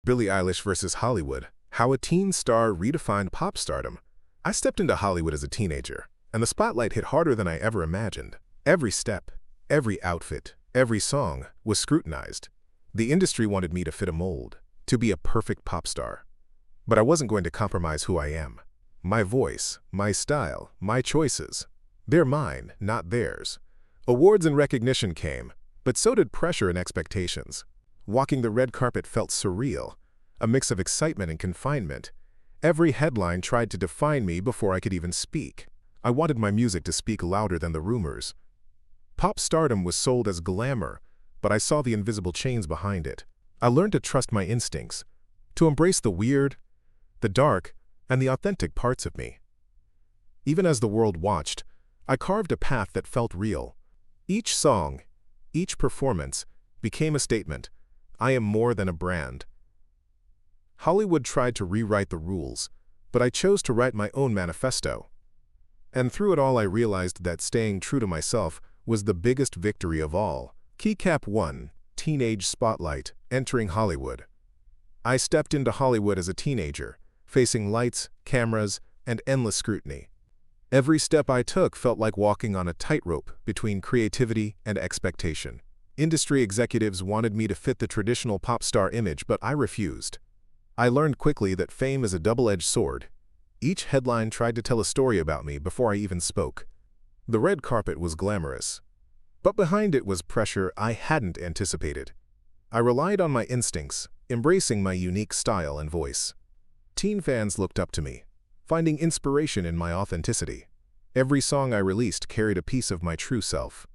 Billie Eilish versus Hollywood, how a teen star redefined pop stardom. I stepped into Hollywood as a teenager, and the spotlight hit harder than I ever imagined. Every step, every outfit, every song was scrutinized. The industry wanted me to fit a mold, to be a perfect pop star. But I wasn't going to compromise who I am. My voice, my style, my choices. They're mine, not theirs. Awards and recognition came, but so did pressure and expectations. Walking the red carpet felt surreal, a mix of excitement and confinement. Every headline tried to define me before I could even speak. I wanted my music to speak louder than the rumors. Pop stardom was sold as glamour, but I saw the invisible chains behind it. I learned to trust my instincts, to embrace the weird, the dark, and the authentic parts of me. Even as the world watched, I carved a path that felt real. Each song, each performance, became a statement. I am more than a brand. Hollywood tried to rewrite the rules, but I chose to write my own manifesto. And through it all I realized that staying true to myself was the biggest victory of all. Keycap 1, Teenage Spotlight, Entering Hollywood. I stepped into Hollywood as a teenager, facing lights, cameras, and endless scrutiny. Every step I took felt like walking on a tightrope between creativity and expectation. Industry executives wanted me to fit the traditional pop star image, but I refused. I learned quickly that fame is a double-edged sword. Each headline tried to tell a story about me before I even spoke. The red carpet was glamorous, but behind it was pressure I hadn't anticipated. I relied on my instincts, embracing my unique style and voice. Teen fans looked up to me, finding inspiration in my authenticity. Every song I released carried a piece of my true self.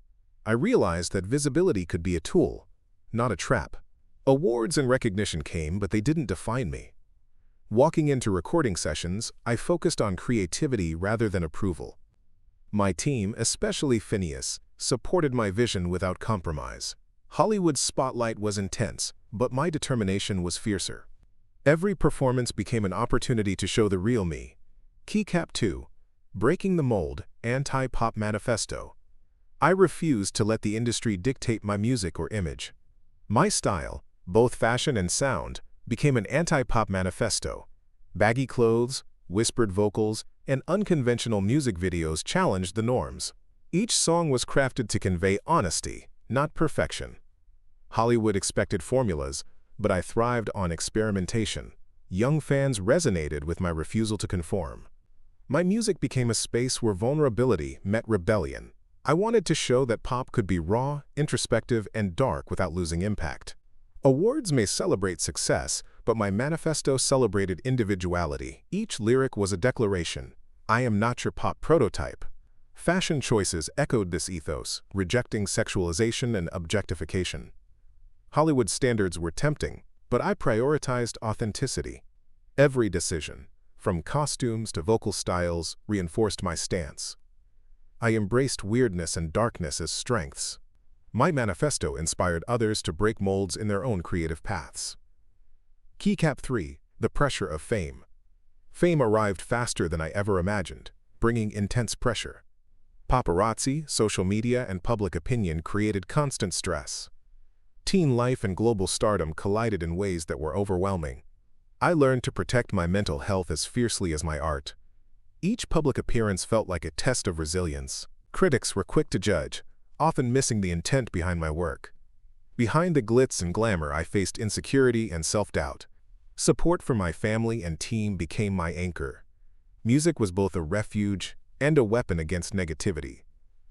I realized that visibility could be a tool, not a trap. Awards and recognition came, but they didn't define me. Walking into recording sessions, I focused on creativity rather than approval. My team, especially Phineas, supported my vision without compromise. Hollywood's spotlight was intense, but my determination was fiercer. Every performance became an opportunity to show the real me. Keycap 2, Breaking the Mold, Anti-Pop Manifesto. I refused to let the industry dictate my music or image. My style, both fashion and sound, became an anti-pop manifesto. Baggy clothes, whispered vocals, and unconventional music videos challenged the norms. Each song was crafted to convey honesty, not perfection. Hollywood expected formulas, but I thrived on experimentation. Young fans resonated with my refusal to conform. My music became a space where vulnerability met rebellion. I wanted to show that pop could be raw, introspective, and dark without losing impact. Awards may celebrate success, but my manifesto celebrated individuality. Each lyric was a declaration. I am not your pop prototype. Fashion choices echoed this ethos, rejecting sexualization and objectification. Hollywood standards were tempting, but I prioritized authenticity. Every decision, from costumes to vocal styles, reinforced my stance. I embraced weirdness and darkness as strengths. My manifesto inspired others to break molds in their own creative paths. Keycap 3, The Pressure of Fame. Fame arrived faster than I ever imagined, bringing intense pressure. Paparazzi, social media, and public opinion created constant stress. Teen life and global stardom collided in ways that were overwhelming. I learned to protect my mental health as fiercely as my art. Each public appearance felt like a test of resilience. Critics were quick to judge, often missing the intent behind my work. Behind the glitz and glamour, I faced insecurity and self-doubt. Support from my family and team became my anchor. Music was both a refuge and a weapon against negativity.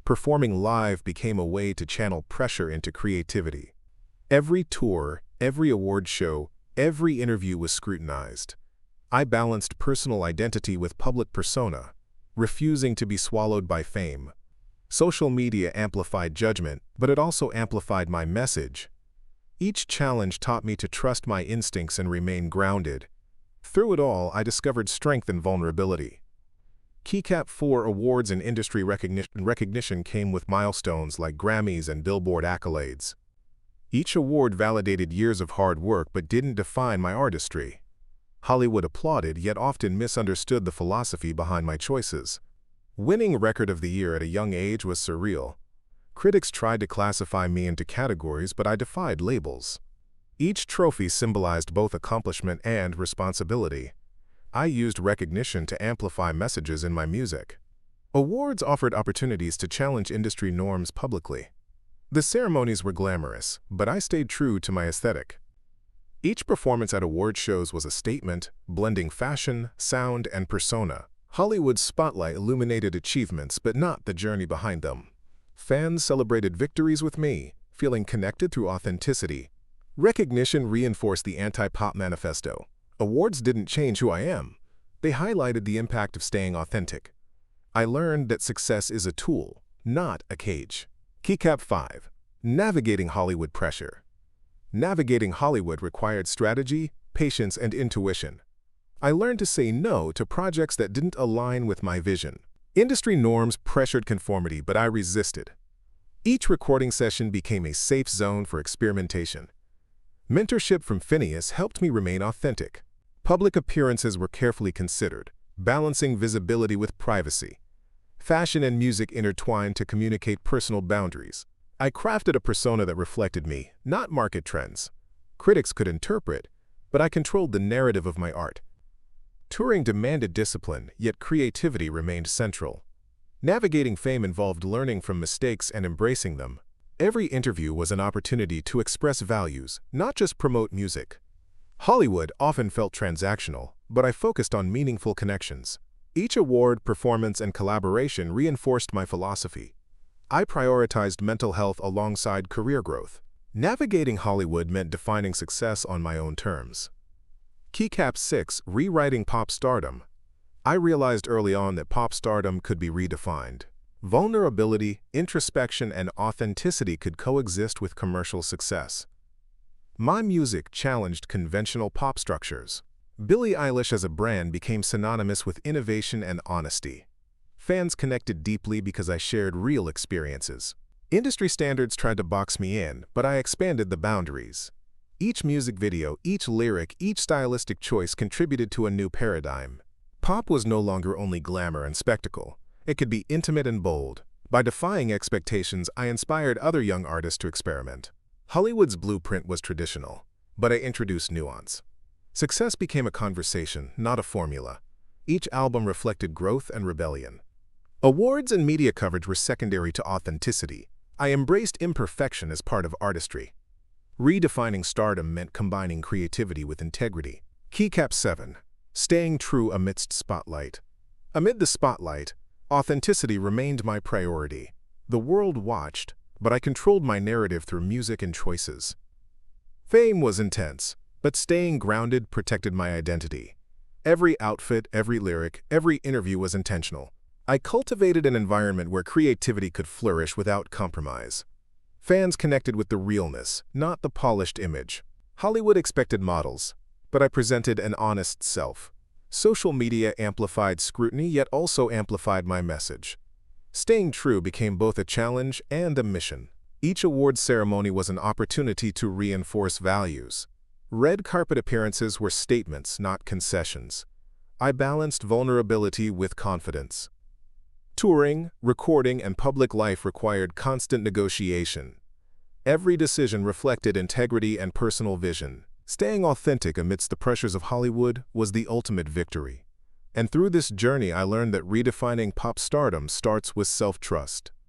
Performing live became a way to channel pressure into creativity. Every tour, every award show, every interview was scrutinized. I balanced personal identity with public persona, refusing to be swallowed by fame. Social media amplified judgment, but it also amplified my message. Each challenge taught me to trust my instincts and remain grounded. Through it all, I discovered strength and vulnerability. Keycap 4 awards and industry recognition came with milestones like Grammys and Billboard accolades. Each award validated years of hard work but didn't define my artistry. Hollywood applauded, yet often misunderstood the philosophy behind my choices. Winning Record of the Year at a young age was surreal. Critics tried to classify me into categories, but I defied labels. Each trophy symbolized both accomplishment and responsibility. I used recognition to amplify messages in my music. Awards offered opportunities to challenge industry norms publicly. The ceremonies were glamorous, but I stayed true to my aesthetic. Each performance at award shows was a statement, blending fashion, sound, and persona. Hollywood's spotlight illuminated achievements, but not the journey behind them. Fans celebrated victories with me, feeling connected through authenticity. Recognition reinforced the anti-pop manifesto. Awards didn't change who I am. They highlighted the impact of staying authentic. I learned that success is a tool, not a cage. Keycap 5. Navigating Hollywood pressure. Navigating Hollywood required strategy, patience, and intuition. I learned to say no to projects that didn't align with my vision. Industry norms pressured conformity, but I resisted. Each recording session became a safe zone for experimentation. Mentorship from Phineas helped me remain authentic. Public appearances were carefully considered, balancing visibility with privacy. Fashion and music intertwined to communicate personal boundaries. I crafted a persona that reflected me, not market trends. Critics could interpret, but I controlled the narrative of my art. Touring demanded discipline, yet creativity remained central. Navigating fame involved learning from mistakes and embracing them. Every interview was an opportunity to express values, not just promote music. Hollywood often felt transactional, but I focused on meaningful connections. Each award, performance, and collaboration reinforced my philosophy. I prioritized mental health alongside career growth. Navigating Hollywood meant defining success on my own terms. Keycap 6. Rewriting pop stardom. I realized early on that pop stardom could be redefined. Vulnerability, introspection, and authenticity could coexist with commercial success. My music challenged conventional pop structures. Billie Eilish as a brand became synonymous with innovation and honesty. Fans connected deeply because I shared real experiences. Industry standards tried to box me in, but I expanded the boundaries. Each music video, each lyric, each stylistic choice contributed to a new paradigm. Pop was no longer only glamour and spectacle. It could be intimate and bold. By defying expectations, I inspired other young artists to experiment. Hollywood's blueprint was traditional, but I introduced nuance. Success became a conversation, not a formula. Each album reflected growth and rebellion. Awards and media coverage were secondary to authenticity. I embraced imperfection as part of artistry. Redefining stardom meant combining creativity with integrity. Keycap 7. Staying true amidst spotlight. Amid the spotlight, authenticity remained my priority. The world watched, but I controlled my narrative through music and choices. Fame was intense, but staying grounded protected my identity. Every outfit, every lyric, every interview was intentional. I cultivated an environment where creativity could flourish without compromise. Fans connected with the realness, not the polished image. Hollywood expected models, but I presented an honest self. Social media amplified scrutiny, yet also amplified my message. Staying true became both a challenge and a mission. Each award ceremony was an opportunity to reinforce values. Red carpet appearances were statements, not concessions. I balanced vulnerability with confidence. Touring, recording, and public life required constant negotiation. Every decision reflected integrity and personal vision. Staying authentic amidst the pressures of Hollywood was the ultimate victory. And through this journey, I learned that redefining pop stardom starts with self-trust.